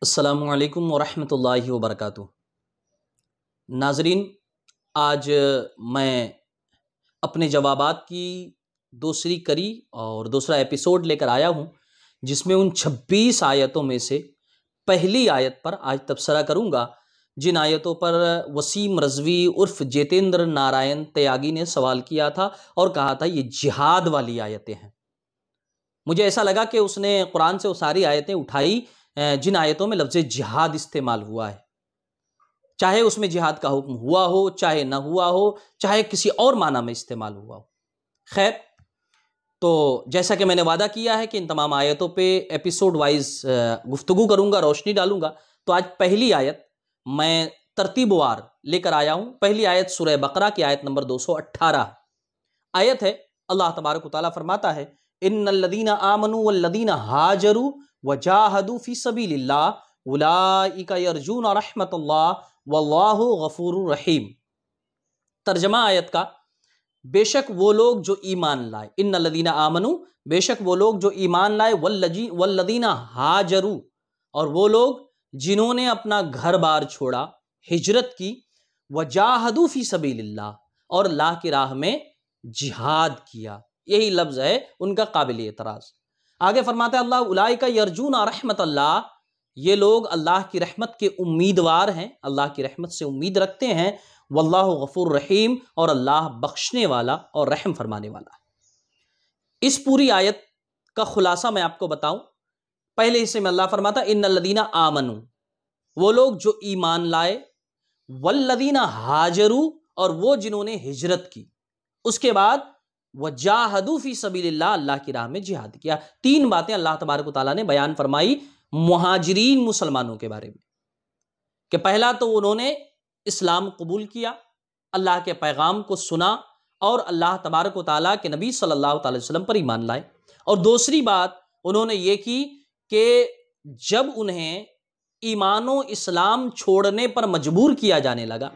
अस्सलामुअलैकुम वरहमतुल्लाहि वबरकातुहू। नाज़रीन, आज मैं अपने जवाबात की दूसरी कड़ी और दूसरा एपिसोड लेकर आया हूँ, जिसमें उन 26 आयतों में से पहली आयत पर आज तबसरा करूँगा, जिन आयतों पर वसीम रज़वी उर्फ़ जितेंद्र नारायण त्यागी ने सवाल किया था और कहा था ये जिहाद वाली आयतें हैं। मुझे ऐसा लगा कि उसने कुरान से वो सारी आयतें उठाई जिन आयतों में लफ्ज़ जिहाद इस्तेमाल हुआ है, चाहे उसमें जिहाद का हुक्म हुआ हो, चाहे ना हुआ हो, चाहे किसी और माना में इस्तेमाल हुआ हो। खैर, तो जैसा कि मैंने वादा किया है कि इन तमाम आयतों पे एपिसोड वाइज गुफ्तगू करूँगा, रोशनी डालूँगा। तो आज पहली आयत मैं तरतीबवार लेकर आया हूँ। पहली आयत सूरह बकरा की आयत नंबर 218 आयत है। अल्लाह तबारक व तआला फरमाता है, इन्नल्लज़ीना आमनू वल्लज़ीना हाजरू वजाहदू फी सबीलिल्लाह उलाइका यरजूना रहमतल्लाह वल्लाहु गफूरुर रहीम। तर्जमा आयत का, बेशक वो लोग जो ईमान लाए, इन्नल्लज़ीना आमनू, बेशक वो लोग जो ईमान लाए, वल्लज़ीना हाजरू, और वो लोग जिन्होंने अपना घर बार छोड़ा, हिजरत की, वजाहदू फी सबीलिल्लाह, और अल्लाह की राह में जिहाद किया। यही लफ्ज है उनका काबिल एतराज। आगे फरमाता है अल्लाह, उलाइका यरजूना रहमतल्लाह, ये लोग अल्लाह की रहमत के उम्मीदवार हैं, अल्लाह की रहमत से उम्मीद रखते हैं। वल्लाहु गफूर रहीम, और अल्लाह बख्शने वाला और रहम फरमाने वाला है। इस पूरी आयत का खुलासा मैं आपको बताऊं। पहले हिस्से में अल्लाह फरमाता इन्नल्लज़ीना आमनू, वो लोग जो ईमान लाए, वल्लज़ीना हाजरू, और वो जिन्होंने हिजरत की, उसके बाद वजाहदू फी सबीलिल्लाह, अल्लाह की राह में जिहाद किया। तीन बातें अल्लाह तबारक व तआला ने बयान फरमाई मुहाजिरीन मुसलमानों के बारे में, कि पहला तो उन्होंने इस्लाम कबूल किया, अल्लाह के पैगाम को सुना और अल्लाह तबारक व तआला के नबी सल्लल्लाहु अलैहि वसल्लम पर ईमान लाए। और दूसरी बात उन्होंने ये की कि जब उन्हें ईमानो इस्लाम छोड़ने पर मजबूर किया जाने लगा,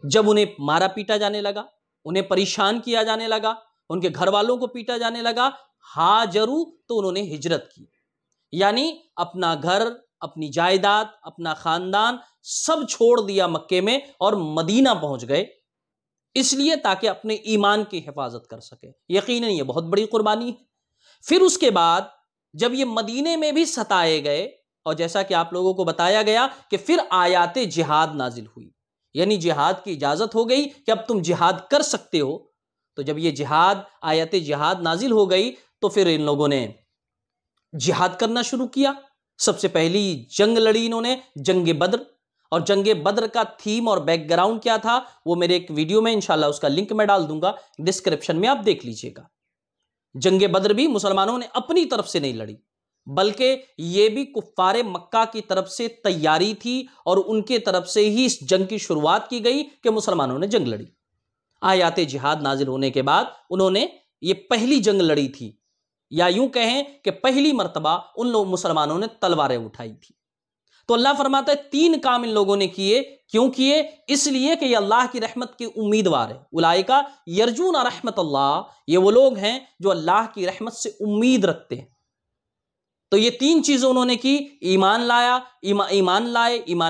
जब उन्हें मारा पीटा जाने लगा, उन्हें परेशान किया जाने लगा, उनके घर वालों को पीटा जाने लगा, हाजरू, तो उन्होंने हिजरत की, यानी अपना घर, अपनी जायदाद, अपना खानदान सब छोड़ दिया मक्के में और मदीना पहुंच गए, इसलिए ताकि अपने ईमान की हिफाजत कर सके। यकीनन ये बहुत बड़ी कुर्बानी है। फिर उसके बाद जब ये मदीने में भी सताए गए, और जैसा कि आप लोगों को बताया गया कि फिर आयाते जिहाद नाजिल हुई, यानी जिहाद की इजाजत हो गई कि अब तुम जिहाद कर सकते हो। तो जब ये जिहाद, आयते जिहाद नाजिल हो गई, तो फिर इन लोगों ने जिहाद करना शुरू किया। सबसे पहली जंग लड़ी इन्होंने, जंग बद्र। और जंग बद्र का थीम और बैकग्राउंड क्या था, वो मेरे एक वीडियो में इंशाल्लाह उसका लिंक मैं डाल दूंगा डिस्क्रिप्शन में, आप देख लीजिएगा। जंग बद्र भी मुसलमानों ने अपनी तरफ से नहीं लड़ी, बल्कि ये भी कुफ्फारे मक्का की तरफ से तैयारी थी और उनके तरफ से ही इस जंग की शुरुआत की गई कि मुसलमानों ने जंग लड़ी। आयाते जिहाद नाजिल होने के बाद उन्होंने ये पहली जंग लड़ी थी, या यूं कहें कि पहली मर्तबा उन लोग मुसलमानों ने तलवारें उठाई थी। तो अल्लाह फरमाता है तीन काम इन लोगों ने किए। क्यों किए? इसलिए कि ये अल्लाह की रहमत के उम्मीदवार है। उलाइका यरजूना रहमतल्लाह, ये वो लोग हैं जो अल्लाह की रहमत से उम्मीद रखते हैं। तो ये तीन चीजें उन्होंने की, ईमान लाया, ईमान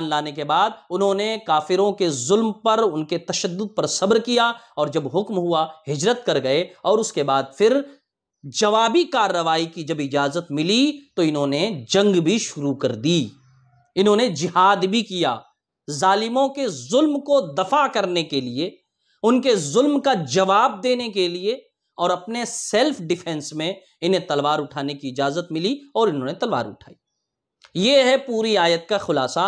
लाने के बाद उन्होंने काफिरों के जुल्म पर, उनके तशद्दुद पर सब्र किया, और जब हुक्म हुआ हिजरत कर गए, और उसके बाद फिर जवाबी कार्रवाई की जब इजाजत मिली तो इन्होंने जंग भी शुरू कर दी, इन्होंने जिहाद भी किया। जालिमों के जुल्म को दफा करने के लिए, उनके जुल्म का जवाब देने के लिए, और अपने सेल्फ डिफेंस में इन्हें तलवार उठाने की इजाजत मिली और इन्होंने तलवार उठाई। यह है पूरी आयत का खुलासा।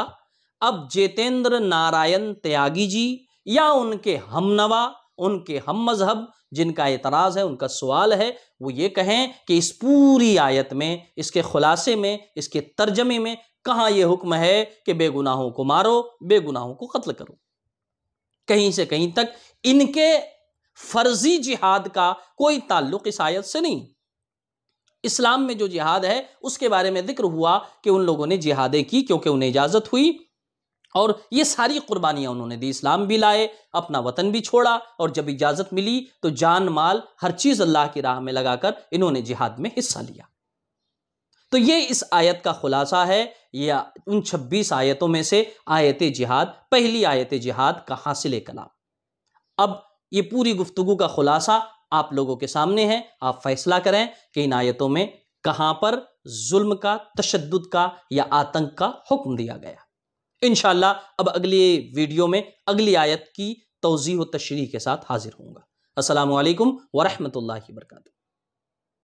अब जितेंद्र नारायण त्यागी जी या उनके हमनवा, उनके हम मजहब जिनका एतराज है, उनका सवाल है, वो ये कहें कि इस पूरी आयत में, इसके खुलासे में, इसके तर्जमे में कहां यह हुक्म है कि बेगुनाहों को मारो, बेगुनाहों को कत्ल करो। कहीं से कहीं तक इनके फर्जी जिहाद का कोई ताल्लुक इस आयत से नहीं। इस्लाम में जो जिहाद है उसके बारे में जिक्र हुआ कि उन लोगों ने जिहादें की क्योंकि उन्हें इजाजत हुई, और ये सारी कुर्बानियां उन्होंने दी। इस्लाम भी लाए, अपना वतन भी छोड़ा, और जब इजाजत मिली तो जान माल हर चीज अल्लाह की राह में लगाकर इन्होंने जिहाद में हिस्सा लिया। तो ये इस आयत का खुलासा है, या उन 26 आयतों में से आयत जिहाद, पहली आयत जिहाद का हासिल कलाम। अब ये पूरी गुफ्तगू का खुलासा आप लोगों के सामने है, आप फैसला करें कि इन आयतों में कहां पर जुल्म का, तशद्दुद का या आतंक का हुक्म दिया गया। इंशाअल्लाह अब अगली वीडियो में अगली आयत की तौज़ीह व तशरीह के साथ हाजिर होऊंगा। अस्सलामु अलैकुम व रहमतुल्लाहि व बरकातुहू।